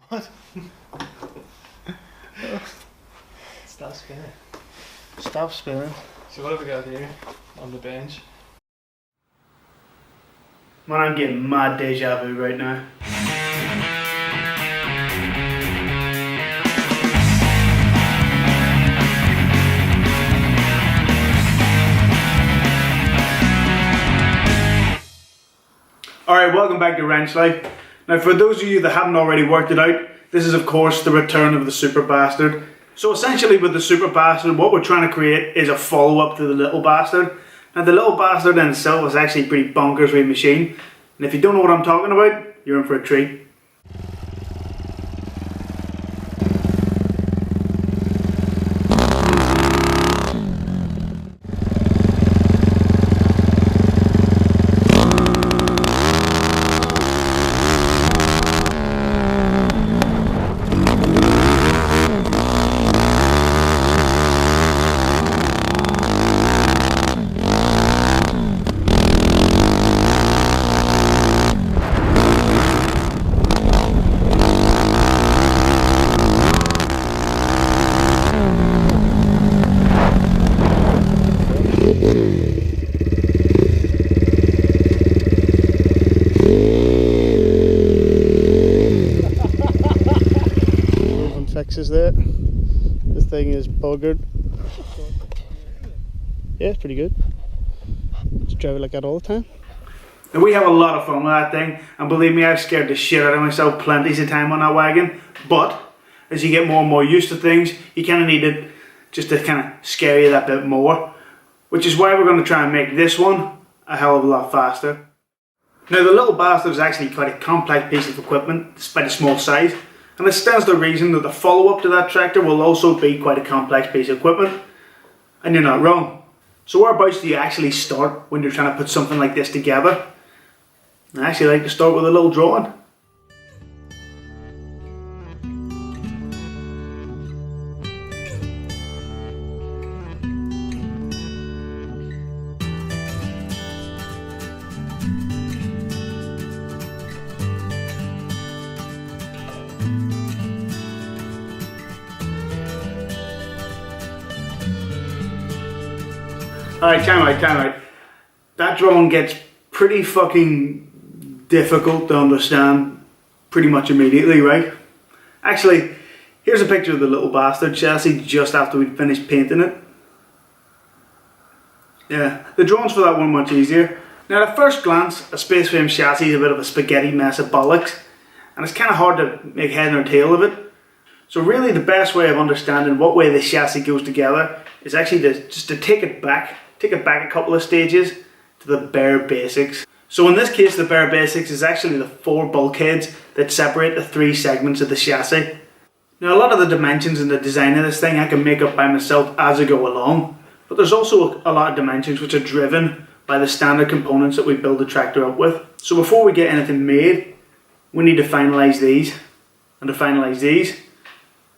What? Stop spinning. Stop spinning. So what have we got here on the bench? Man, I'm getting mad deja vu right now. Alright, welcome back to WrenchLife. Now for those of you that haven't already worked it out, this is of course the return of the Super Bastard. So essentially with the Super Bastard, what we're trying to create is a follow-up to the Little Bastard. Now the Little Bastard in itself is actually a pretty bonkers wee machine. And if you don't know what I'm talking about, you're in for a treat. Fixes there. This thing is buggered. Yeah, it's pretty good. Just drive it like that all the time. And we have a lot of fun with that thing, and believe me, I've scared the shit out of myself plenty of time on that wagon. But as you get more and more used to things, you kind of need it just to kind of scare you that bit more, which is why we're going to try and make this one a hell of a lot faster. Now the Little Bastard is actually quite a complex piece of equipment despite its small size. And it stands to reason that the follow-up to that tractor will also be quite a complex piece of equipment. And you're not wrong. So whereabouts do you actually start when you're trying to put something like this together? I actually like to start with a little drawing. Alright, time out. That drawing gets pretty fucking difficult to understand pretty much immediately, right? Actually, here's a picture of the Little Bastard chassis just after we'd finished painting it. Yeah, the drawings for that one much easier. Now at first glance, a space frame chassis is a bit of a spaghetti mess of bollocks, and it's kind of hard to make head or tail of it. So really the best way of understanding what way the chassis goes together is actually just to take it back a couple of stages to the bare basics. So in this case, the bare basics is actually the 4 bulkheads that separate the 3 segments of the chassis. Now a lot of the dimensions in the design of this thing I can make up by myself as I go along, but there's also a lot of dimensions which are driven by the standard components that we build the tractor up with. So before we get anything made, we need to finalise these, and to finalise these,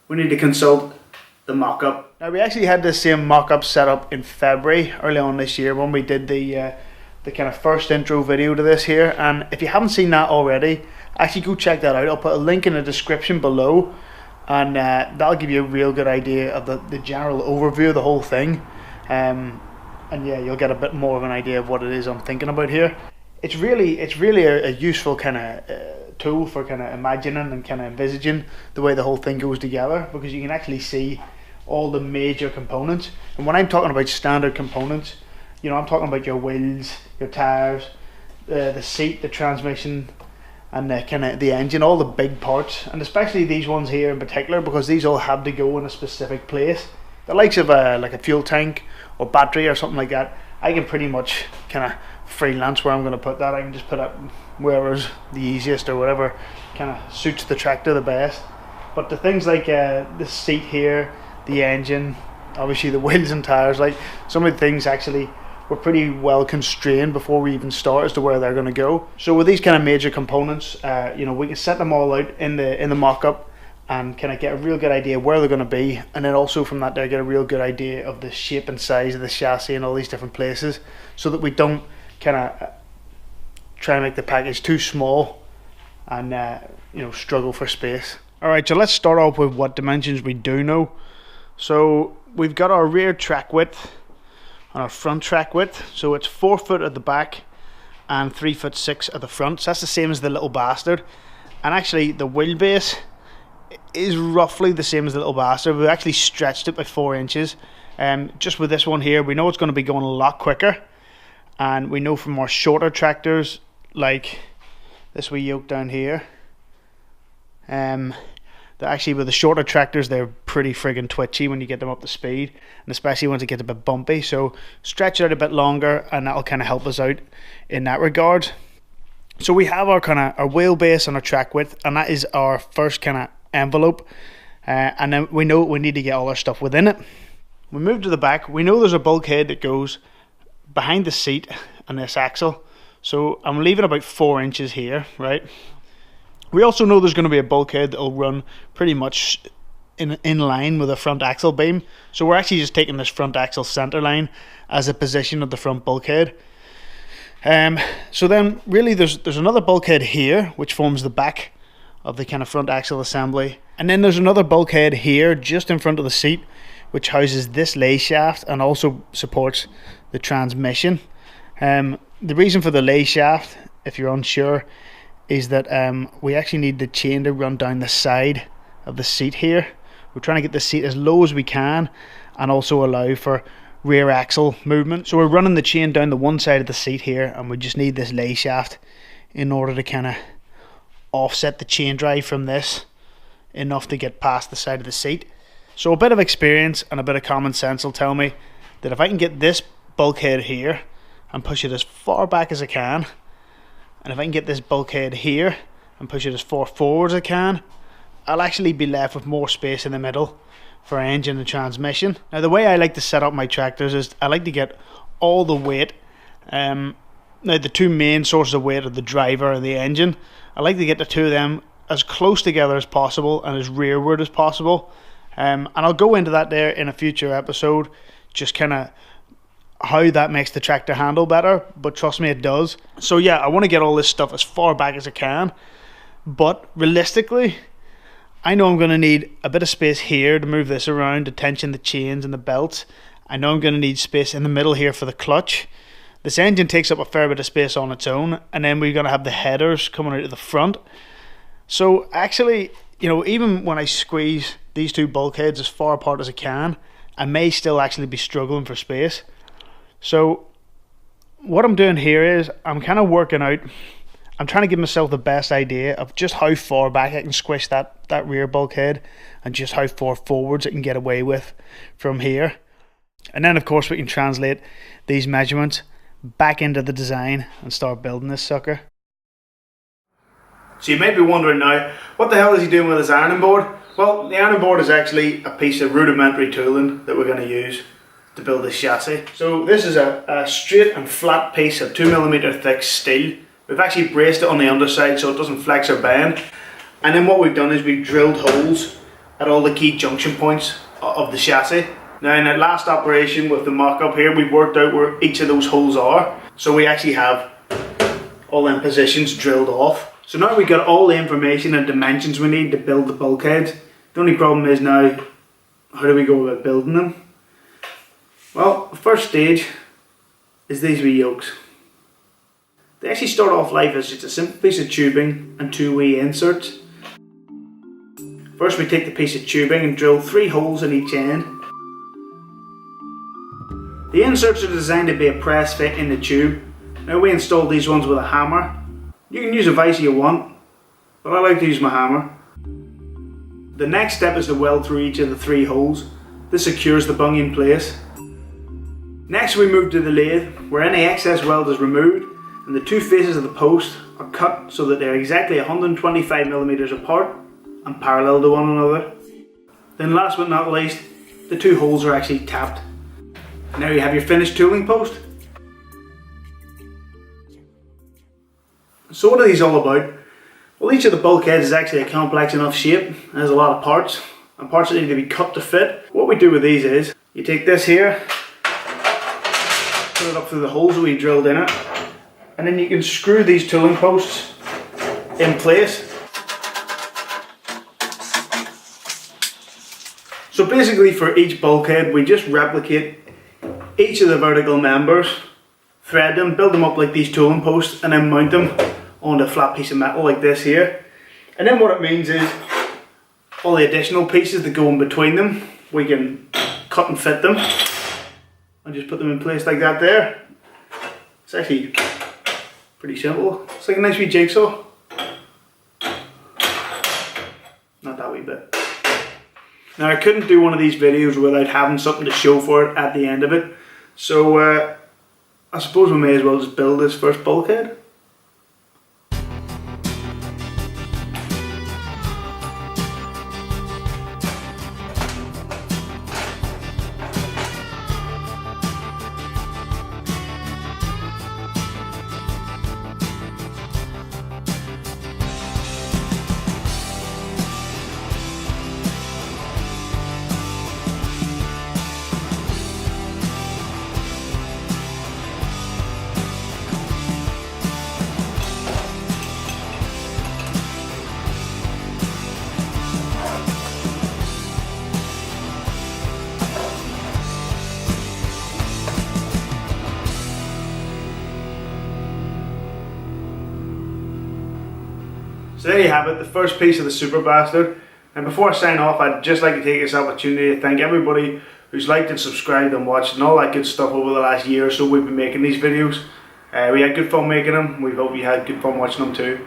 we need to consult the mock-up. Now we actually had this same mock-up set up in February early on this year when we did the kind of first intro video to this here, and if you haven't seen that already, actually go check that out. I'll put a link in the description below, and that'll give you a real good idea of the general overview of the whole thing, and yeah, you'll get a bit more of an idea of what it is I'm thinking about here. It's really a useful kind of tool for kind of imagining and kind of envisaging the way the whole thing goes together, because you can actually see all the major components. And when I'm talking about standard components, you know, I'm talking about your wheels, your tires, the seat, the transmission, and the kind of the engine, all the big parts, and especially these ones here in particular, because these all had to go in a specific place. The likes of like a fuel tank or battery or something like that, I can pretty much kind of freelance where I'm going to put that. I can just put it wherever's the easiest or whatever kind of suits the tractor the best. But the things like the seat here, the engine, obviously the wheels and tires, like some of the things actually were pretty well constrained before we even start as to where they're going to go. So with these kind of major components, you know, we can set them all out in the mock-up and kind of get a real good idea where they're going to be, and then also from that there get a real good idea of the shape and size of the chassis in all these different places, so that we don't kind of try and make the package too small and you know, struggle for space. Alright, so let's start off with what dimensions we do know. So we've got our rear track width and our front track width. So it's 4 foot at the back and 3'6" at the front. So that's the same as the little bastard. And actually the wheelbase is roughly the same as the little bastard. We've actually stretched it by 4 inches. Just with this one here, we know it's going to be going a lot quicker. And we know from our shorter tractors, like this wee yoke down here, that actually with the shorter tractors, they're pretty friggin' twitchy when you get them up to speed, and especially once it gets a bit bumpy. So stretch it out a bit longer, and that'll kind of help us out in that regard. So we have our wheelbase and our track width, and that is our first kind of envelope. And then we know we need to get all our stuff within it. We move to the back. We know there's a bulkhead that goes behind the seat and this axle. So I'm leaving about 4 inches here, right? We also know there's going to be a bulkhead that will run pretty much in line with the front axle beam. So we're actually just taking this front axle center line as a position of the front bulkhead. So then really there's another bulkhead here which forms the back of the kind of front axle assembly, and then there's another bulkhead here just in front of the seat which houses this lay shaft and also supports the transmission. The reason for the lay shaft, if you're unsure, is that we actually need the chain to run down the side of the seat here. We're trying to get the seat as low as we can and also allow for rear axle movement. So we're running the chain down the one side of the seat here, and we just need this lay shaft in order to kind of offset the chain drive from this enough to get past the side of the seat. So a bit of experience and a bit of common sense will tell me that if I can get this bulkhead here and push it as far back as I can, and if I can get this bulkhead here and push it as far forward as I can, I'll actually be left with more space in the middle for engine and transmission. Now the way I like to set up my tractors is I like to get all the weight, now the two main sources of weight are the driver and the engine. I like to get the two of them as close together as possible and as rearward as possible. And I'll go into that there in a future episode, just kind of how that makes the tractor handle better, but trust me, it does. So yeah, I want to get all this stuff as far back as I can, but realistically I know I'm going to need a bit of space here to move this around, to tension the chains and the belts. I know I'm going to need space in the middle here for the clutch. This engine takes up a fair bit of space on its own, and then we're going to have the headers coming out of the front. So actually, you know, even when I squeeze these two bulkheads as far apart as I can, I may still actually be struggling for space. So what I'm doing here is I'm kind of working out, I'm trying to give myself the best idea of just how far back I can squish that rear bulkhead and just how far forwards it can get away with from here. And then of course we can translate these measurements back into the design and start building this sucker. So you might be wondering now, what the hell is he doing with his ironing board? Well, the ironing board is actually a piece of rudimentary tooling that we're going to use to build this chassis. So this is a straight and flat piece of 2mm thick steel. We've actually braced it on the underside so it doesn't flex or bend. And then what we've done is we've drilled holes at all the key junction points of the chassis. Now in that last operation with the mock-up here, we've worked out where each of those holes are. So we actually have all them positions drilled off. So now we've got all the information and dimensions we need to build the bulkheads. The only problem is now, how do we go about building them? Well, the first stage is these wee yokes. They actually start off life as just a simple piece of tubing and two wee inserts. First we take the piece of tubing and drill 3 holes in each end. The inserts are designed to be a press fit in the tube. Now we installed these ones with a hammer. You can use a vise you want, but I like to use my hammer. The next step is to weld through each of the 3 holes. This secures the bung in place. Next we move to the lathe, where any excess weld is removed and the 2 faces of the post are cut so that they're exactly 125mm apart and parallel to one another. Then last but not least, the 2 holes are actually tapped. Now you have your finished tooling post. So what are these all about? Well, each of the bulkheads is actually a complex enough shape and has a lot of parts, and parts that need to be cut to fit. What we do with these is, you take this here, put it up through the holes we drilled in it, and then you can screw these tooling posts in place. So basically for each bulkhead we just replicate each of the vertical members, thread them, build them up like these tooling posts, and then mount them onto a flat piece of metal like this here. And then what it means is all the additional pieces that go in between them, we can cut and fit them and just put them in place like that there. It's actually pretty simple. It's like a nice wee jigsaw. Not that wee bit. Now I couldn't do one of these videos without having something to show for it at the end of it. So I suppose we may as well just build this first bulkhead. So there you have it, the first piece of the Super Bastard. And before I sign off, I'd just like to take this opportunity to thank everybody who's liked and subscribed and watched and all that good stuff over the last year or so we've been making these videos. We had good fun making them, we hope you had good fun watching them too.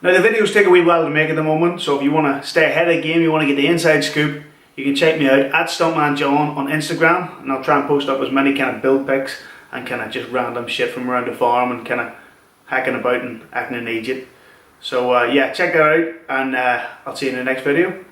Now the videos take a wee while to make at the moment, so if you want to stay ahead of the game, you want to get the inside scoop, you can check me out at StuntmanJohn on Instagram, and I'll try and post up as many kind of build pics and kind of just random shit from around the farm and kind of hacking about and acting an idiot. So yeah, check that out, and I'll see you in the next video.